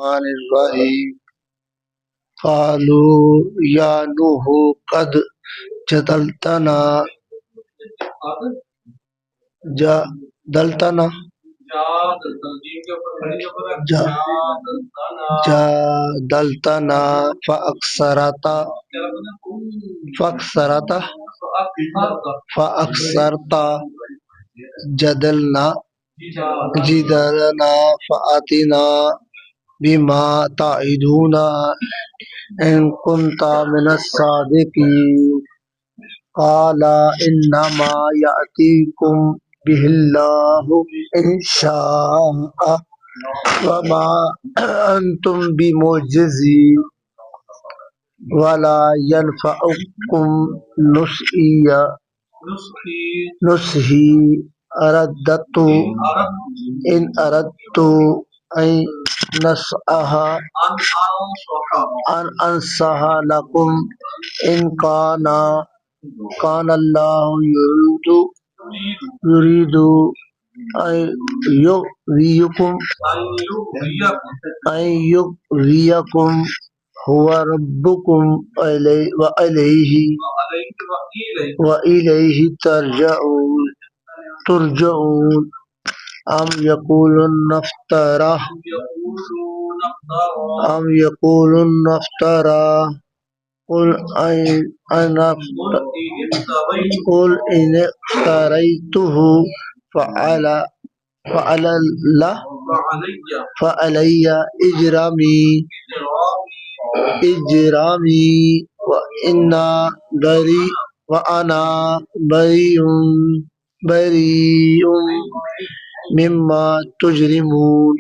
الرحمن الرحیم قالوا یا نوح قد جدلتنا جادلتنا فأكثرت جدلنا فآتنا بما تعدنا إن كنت من الصادقين قال إنما يأتيكم به الله إن شاء وما أنتم بمعجزين ولا ينفعكم نصحي إن أردت أن أنصح لكم إن كان الله يريد أن يغويكم هو ربكم وإليه ترجعون أم يقولون افتراه قل إن افتريته فعلي إجرامي وأنا بريء مما تجرمون